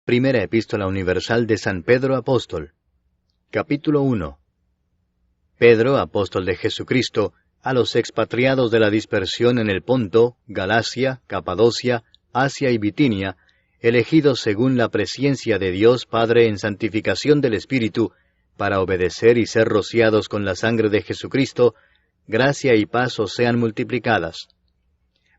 Primera Epístola Universal de San Pedro Apóstol. Capítulo 1. Pedro, apóstol de Jesucristo, a los expatriados de la dispersión en el Ponto, Galacia, Capadocia, Asia y Bitinia, elegidos según la presciencia de Dios Padre en santificación del Espíritu, para obedecer y ser rociados con la sangre de Jesucristo, gracia y paz os sean multiplicadas.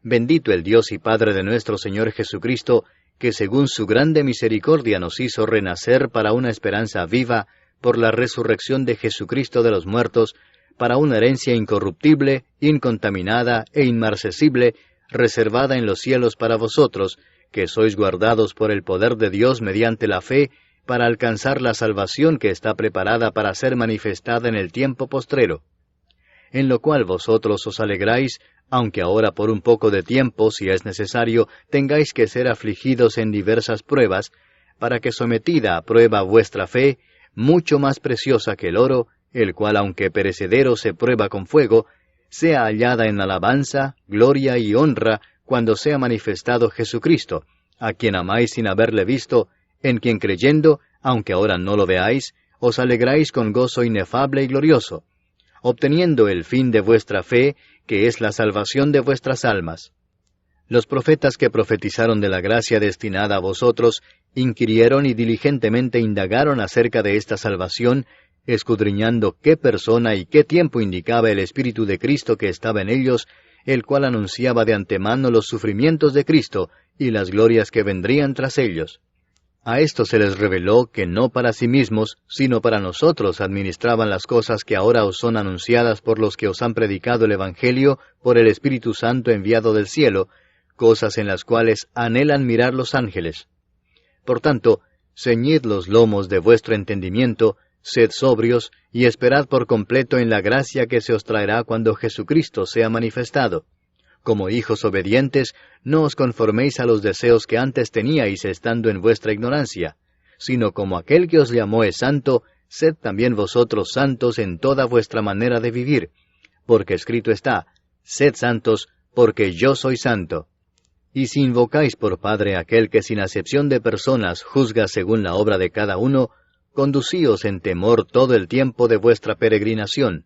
Bendito el Dios y Padre de nuestro Señor Jesucristo, que según su grande misericordia nos hizo renacer para una esperanza viva por la resurrección de Jesucristo de los muertos, para una herencia incorruptible, incontaminada e inmarcesible, reservada en los cielos para vosotros, que sois guardados por el poder de Dios mediante la fe, para alcanzar la salvación que está preparada para ser manifestada en el tiempo postrero. En lo cual vosotros os alegráis, aunque ahora por un poco de tiempo, si es necesario, tengáis que ser afligidos en diversas pruebas, para que sometida a prueba vuestra fe, mucho más preciosa que el oro, el cual aunque perecedero se prueba con fuego, sea hallada en alabanza, gloria y honra, cuando sea manifestado Jesucristo, a quien amáis sin haberle visto, en quien creyendo, aunque ahora no lo veáis, os alegráis con gozo inefable y glorioso, obteniendo el fin de vuestra fe, que es la salvación de vuestras almas. Los profetas que profetizaron de la gracia destinada a vosotros, inquirieron y diligentemente indagaron acerca de esta salvación, escudriñando qué persona y qué tiempo indicaba el Espíritu de Cristo que estaba en ellos, el cual anunciaba de antemano los sufrimientos de Cristo y las glorias que vendrían tras ellos. A esto se les reveló que no para sí mismos, sino para nosotros administraban las cosas que ahora os son anunciadas por los que os han predicado el Evangelio por el Espíritu Santo enviado del cielo, cosas en las cuales anhelan mirar los ángeles. Por tanto, ceñid los lomos de vuestro entendimiento, sed sobrios, y esperad por completo en la gracia que se os traerá cuando Jesucristo sea manifestado. Como hijos obedientes, no os conforméis a los deseos que antes teníais estando en vuestra ignorancia, sino como aquel que os llamó es santo, sed también vosotros santos en toda vuestra manera de vivir, porque escrito está, sed santos, porque yo soy santo. Y si invocáis por Padre aquel que sin acepción de personas juzga según la obra de cada uno, conducíos en temor todo el tiempo de vuestra peregrinación,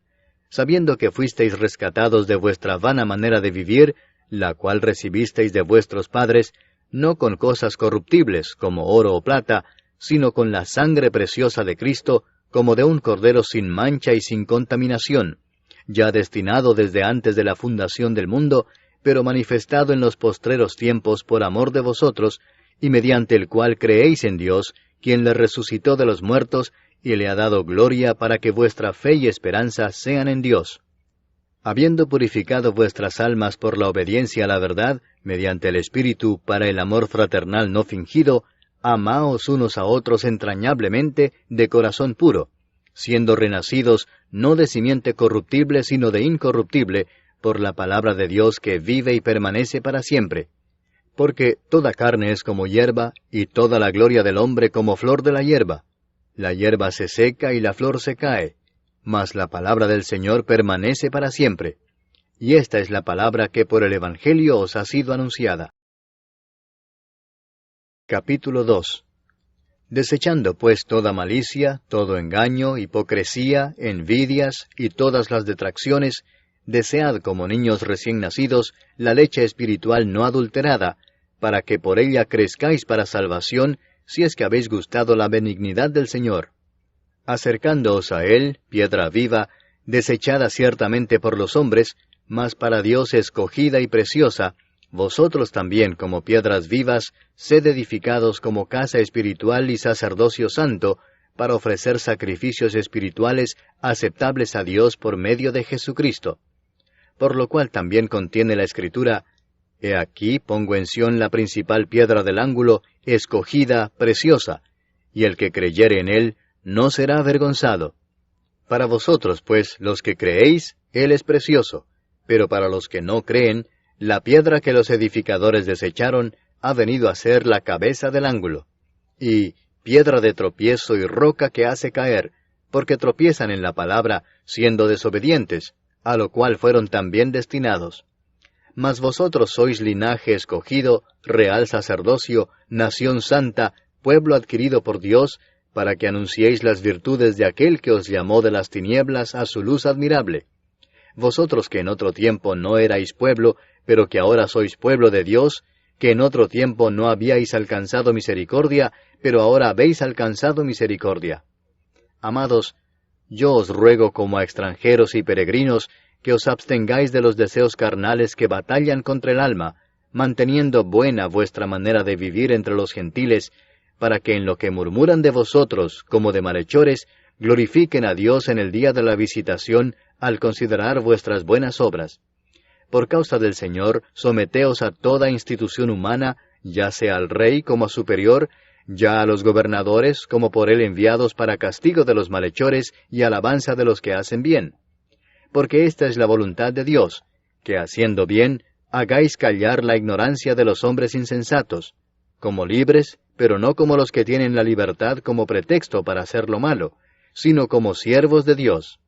sabiendo que fuisteis rescatados de vuestra vana manera de vivir, la cual recibisteis de vuestros padres, no con cosas corruptibles, como oro o plata, sino con la sangre preciosa de Cristo, como de un cordero sin mancha y sin contaminación, ya destinado desde antes de la fundación del mundo, pero manifestado en los postreros tiempos por amor de vosotros, y mediante el cual creéis en Dios, quien le resucitó de los muertos, y le ha dado gloria para que vuestra fe y esperanza sean en Dios. Habiendo purificado vuestras almas por la obediencia a la verdad, mediante el Espíritu para el amor fraternal no fingido, amaos unos a otros entrañablemente de corazón puro, siendo renacidos no de simiente corruptible sino de incorruptible, por la palabra de Dios que vive y permanece para siempre. Porque toda carne es como hierba, y toda la gloria del hombre como flor de la hierba. La hierba se seca y la flor se cae, mas la palabra del Señor permanece para siempre. Y esta es la palabra que por el Evangelio os ha sido anunciada. Capítulo 2. Desechando pues toda malicia, todo engaño, hipocresía, envidias y todas las detracciones, desead como niños recién nacidos la leche espiritual no adulterada, para que por ella crezcáis para salvación, si es que habéis gustado la benignidad del Señor. Acercándoos a Él, piedra viva, desechada ciertamente por los hombres, mas para Dios escogida y preciosa, vosotros también como piedras vivas, sed edificados como casa espiritual y sacerdocio santo, para ofrecer sacrificios espirituales aceptables a Dios por medio de Jesucristo. Por lo cual también contiene la Escritura, He aquí pongo en Sión la principal piedra del ángulo, escogida, preciosa, y el que creyere en él no será avergonzado. Para vosotros, pues, los que creéis, él es precioso, pero para los que no creen, la piedra que los edificadores desecharon ha venido a ser la cabeza del ángulo, y piedra de tropiezo y roca que hace caer, porque tropiezan en la palabra, siendo desobedientes, a lo cual fueron también destinados. Mas vosotros sois linaje escogido, real sacerdocio, nación santa, pueblo adquirido por Dios, para que anunciéis las virtudes de aquel que os llamó de las tinieblas a su luz admirable. Vosotros que en otro tiempo no erais pueblo, pero que ahora sois pueblo de Dios, que en otro tiempo no habíais alcanzado misericordia, pero ahora habéis alcanzado misericordia. Amados, yo os ruego como a extranjeros y peregrinos, que os abstengáis de los deseos carnales que batallan contra el alma, manteniendo buena vuestra manera de vivir entre los gentiles, para que en lo que murmuran de vosotros, como de malhechores, glorifiquen a Dios en el día de la visitación, al considerar vuestras buenas obras. Por causa del Señor, someteos a toda institución humana, ya sea al rey como a superior, ya a los gobernadores como por él enviados para castigo de los malhechores y alabanza de los que hacen bien. Porque esta es la voluntad de Dios, que haciendo bien, hagáis callar la ignorancia de los hombres insensatos, como libres, pero no como los que tienen la libertad como pretexto para hacer lo malo, sino como siervos de Dios.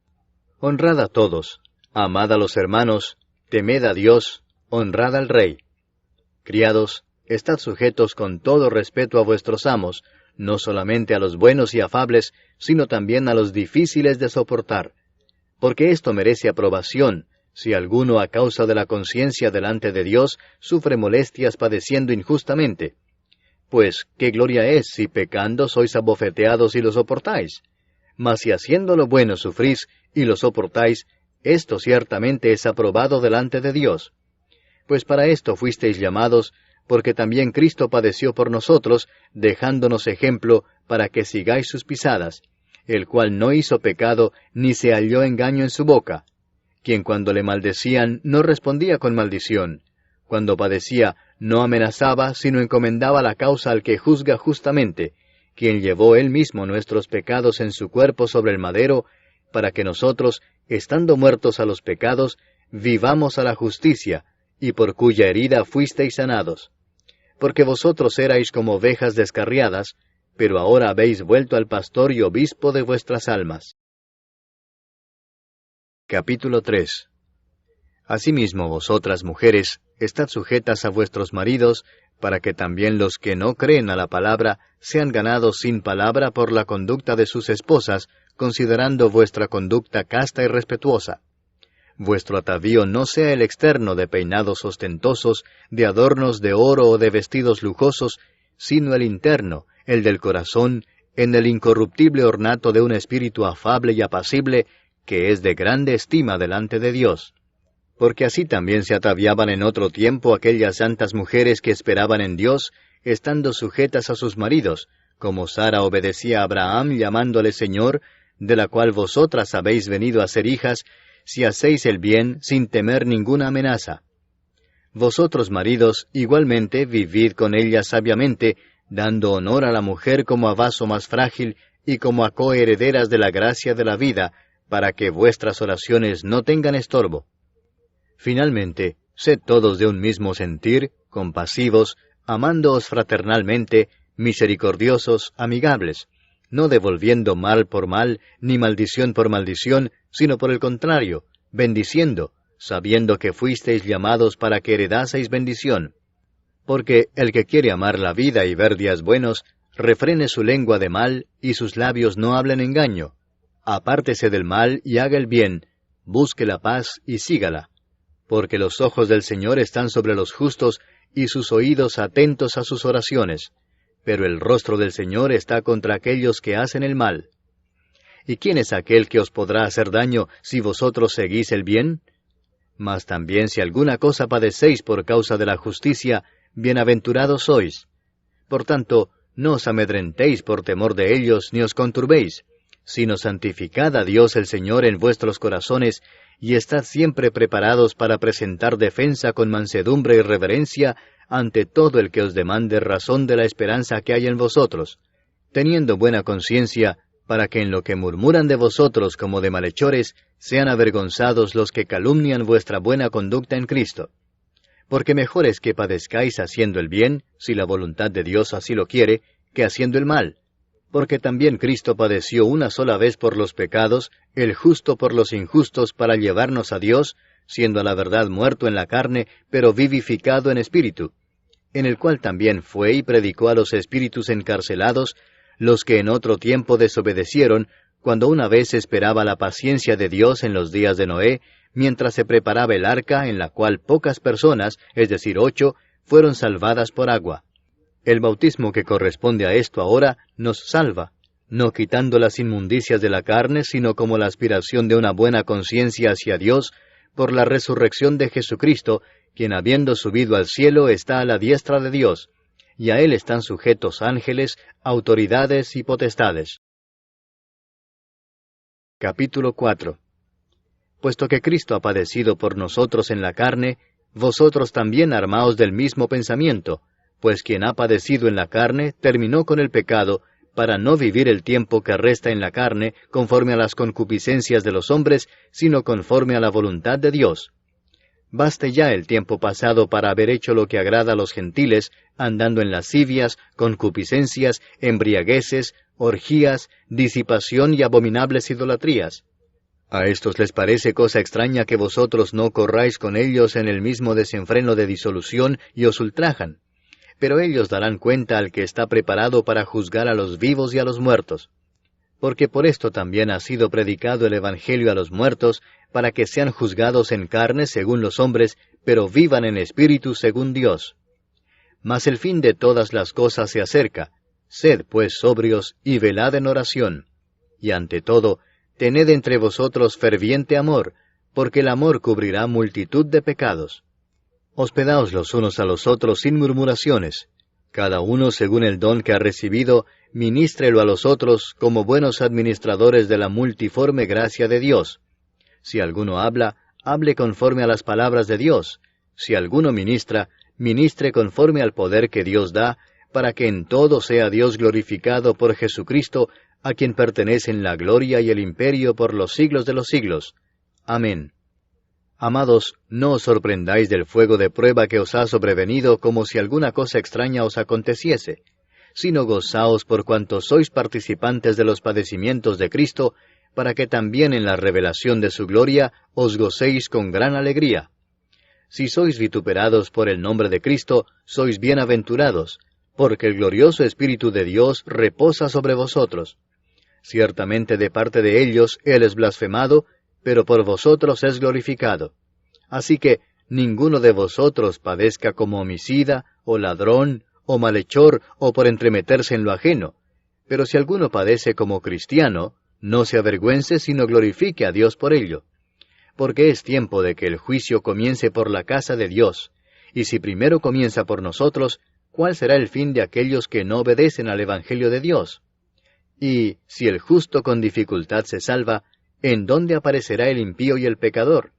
Honrad a todos, amad a los hermanos, temed a Dios, honrad al Rey. Criados, estad sujetos con todo respeto a vuestros amos, no solamente a los buenos y afables, sino también a los difíciles de soportar. Porque esto merece aprobación, si alguno a causa de la conciencia delante de Dios sufre molestias padeciendo injustamente. Pues, ¿qué gloria es si pecando sois abofeteados y lo soportáis? Mas si haciendo lo bueno sufrís y lo soportáis, esto ciertamente es aprobado delante de Dios. Pues para esto fuisteis llamados, porque también Cristo padeció por nosotros, dejándonos ejemplo para que sigáis sus pisadas, el cual no hizo pecado, ni se halló engaño en su boca, quien cuando le maldecían no respondía con maldición, cuando padecía no amenazaba, sino encomendaba la causa al que juzga justamente, quien llevó él mismo nuestros pecados en su cuerpo sobre el madero, para que nosotros, estando muertos a los pecados, vivamos a la justicia, y por cuya herida fuisteis sanados. Porque vosotros erais como ovejas descarriadas, pero ahora habéis vuelto al pastor y obispo de vuestras almas. Capítulo 3. Asimismo vosotras, mujeres, estad sujetas a vuestros maridos, para que también los que no creen a la palabra sean ganados sin palabra por la conducta de sus esposas, considerando vuestra conducta casta y respetuosa. Vuestro atavío no sea el externo de peinados ostentosos, de adornos de oro o de vestidos lujosos, sino el interno, el del corazón, en el incorruptible ornato de un espíritu afable y apacible, que es de grande estima delante de Dios. Porque así también se ataviaban en otro tiempo aquellas santas mujeres que esperaban en Dios, estando sujetas a sus maridos, como Sara obedecía a Abraham llamándole Señor, de la cual vosotras habéis venido a ser hijas, si hacéis el bien sin temer ninguna amenaza. Vosotros, maridos, igualmente vivid con ellas sabiamente, dando honor a la mujer como a vaso más frágil y como a coherederas de la gracia de la vida, para que vuestras oraciones no tengan estorbo. Finalmente, sed todos de un mismo sentir, compasivos, amándoos fraternalmente, misericordiosos, amigables, no devolviendo mal por mal, ni maldición por maldición, sino por el contrario, bendiciendo, sabiendo que fuisteis llamados para que heredaseis bendición. Porque el que quiere amar la vida y ver días buenos, refrene su lengua de mal, y sus labios no hablen engaño. Apártese del mal y haga el bien, busque la paz y sígala. Porque los ojos del Señor están sobre los justos, y sus oídos atentos a sus oraciones. Pero el rostro del Señor está contra aquellos que hacen el mal. ¿Y quién es aquel que os podrá hacer daño si vosotros seguís el bien? Mas también si alguna cosa padecéis por causa de la justicia, bienaventurados sois. Por tanto, no os amedrentéis por temor de ellos, ni os conturbéis, sino santificad a Dios el Señor en vuestros corazones, y estad siempre preparados para presentar defensa con mansedumbre y reverencia ante todo el que os demande razón de la esperanza que hay en vosotros, teniendo buena conciencia, para que en lo que murmuran de vosotros como de malhechores, sean avergonzados los que calumnian vuestra buena conducta en Cristo. Porque mejor es que padezcáis haciendo el bien, si la voluntad de Dios así lo quiere, que haciendo el mal. Porque también Cristo padeció una sola vez por los pecados, el justo por los injustos, para llevarnos a Dios, siendo a la verdad muerto en la carne, pero vivificado en espíritu, en el cual también fue y predicó a los espíritus encarcelados, los que en otro tiempo desobedecieron, cuando una vez esperaba la paciencia de Dios en los días de Noé, mientras se preparaba el arca, en la cual pocas personas, es decir, 8, fueron salvadas por agua. El bautismo que corresponde a esto ahora nos salva, no quitando las inmundicias de la carne, sino como la aspiración de una buena conciencia hacia Dios, por la resurrección de Jesucristo, quien habiendo subido al cielo está a la diestra de Dios, y a Él están sujetos ángeles, autoridades y potestades. Capítulo 4. Puesto que Cristo ha padecido por nosotros en la carne, vosotros también armaos del mismo pensamiento, pues quien ha padecido en la carne terminó con el pecado, para no vivir el tiempo que resta en la carne conforme a las concupiscencias de los hombres, sino conforme a la voluntad de Dios. Baste ya el tiempo pasado para haber hecho lo que agrada a los gentiles, andando en lascivias, concupiscencias, embriagueces, orgías, disipación y abominables idolatrías. A estos les parece cosa extraña que vosotros no corráis con ellos en el mismo desenfreno de disolución y os ultrajan. Pero ellos darán cuenta al que está preparado para juzgar a los vivos y a los muertos. Porque por esto también ha sido predicado el Evangelio a los muertos, para que sean juzgados en carne según los hombres, pero vivan en espíritu según Dios. Mas el fin de todas las cosas se acerca. Sed pues sobrios y velad en oración. Y ante todo, tened entre vosotros ferviente amor, porque el amor cubrirá multitud de pecados. Hospedaos los unos a los otros sin murmuraciones. Cada uno según el don que ha recibido, ministrelo a los otros como buenos administradores de la multiforme gracia de Dios. Si alguno habla, hable conforme a las palabras de Dios. Si alguno ministra, ministre conforme al poder que Dios da, para que en todo sea Dios glorificado por Jesucristo, a quien pertenecen la gloria y el imperio por los siglos de los siglos. Amén. Amados, no os sorprendáis del fuego de prueba que os ha sobrevenido como si alguna cosa extraña os aconteciese, sino gozaos por cuanto sois participantes de los padecimientos de Cristo, para que también en la revelación de su gloria os gocéis con gran alegría. Si sois vituperados por el nombre de Cristo, sois bienaventurados, porque el glorioso Espíritu de Dios reposa sobre vosotros. Ciertamente de parte de ellos Él es blasfemado, pero por vosotros es glorificado. Así que ninguno de vosotros padezca como homicida, o ladrón, o malhechor, o por entremeterse en lo ajeno. Pero si alguno padece como cristiano, no se avergüence, sino glorifique a Dios por ello. Porque es tiempo de que el juicio comience por la casa de Dios, y si primero comienza por nosotros, ¿cuál será el fin de aquellos que no obedecen al Evangelio de Dios? Y si el justo con dificultad se salva, ¿en dónde aparecerá el impío y el pecador?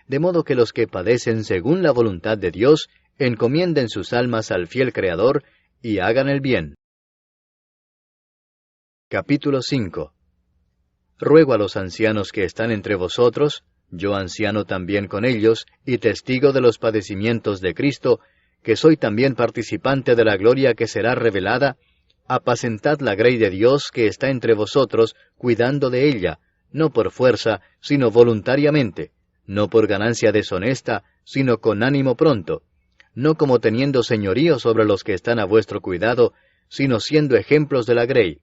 De modo que los que padecen según la voluntad de Dios, encomienden sus almas al fiel Creador, y hagan el bien. Capítulo 5. Ruego a los ancianos que están entre vosotros, yo anciano también con ellos, y testigo de los padecimientos de Cristo, que soy también participante de la gloria que será revelada, apacentad la grey de Dios que está entre vosotros, cuidando de ella, no por fuerza, sino voluntariamente, no por ganancia deshonesta, sino con ánimo pronto, no como teniendo señorío sobre los que están a vuestro cuidado, sino siendo ejemplos de la grey.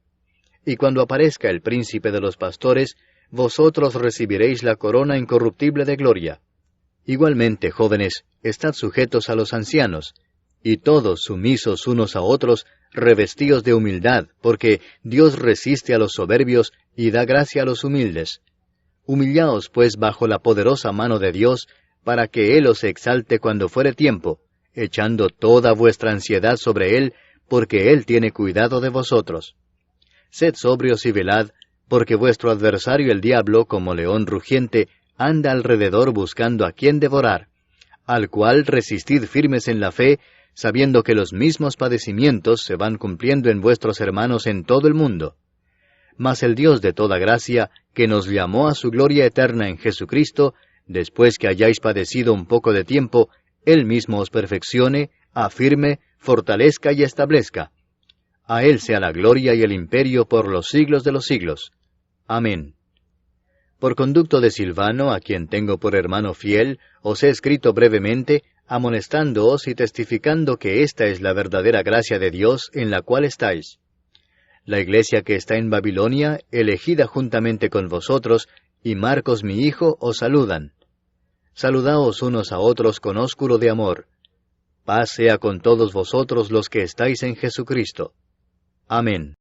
Y cuando aparezca el príncipe de los pastores, vosotros recibiréis la corona incorruptible de gloria. Igualmente, jóvenes, estad sujetos a los ancianos, y todos sumisos unos a otros, revestidos de humildad, porque Dios resiste a los soberbios y da gracia a los humildes. Humillaos, pues, bajo la poderosa mano de Dios, para que Él os exalte cuando fuere tiempo, echando toda vuestra ansiedad sobre Él, porque Él tiene cuidado de vosotros. Sed sobrios y velad, porque vuestro adversario el diablo, como león rugiente, anda alrededor buscando a quien devorar, al cual resistid firmes en la fe, sabiendo que los mismos padecimientos se van cumpliendo en vuestros hermanos en todo el mundo. Mas el Dios de toda gracia, que nos llamó a su gloria eterna en Jesucristo, después que hayáis padecido un poco de tiempo, Él mismo os perfeccione, afirme, fortalezca y establezca. A Él sea la gloria y el imperio por los siglos de los siglos. Amén. Por conducto de Silvano, a quien tengo por hermano fiel, os he escrito brevemente, amonestándoos y testificando que esta es la verdadera gracia de Dios en la cual estáis. La iglesia que está en Babilonia, elegida juntamente con vosotros, y Marcos mi hijo, os saludan. Saludaos unos a otros con ósculo de amor. Paz sea con todos vosotros los que estáis en Jesucristo. Amén.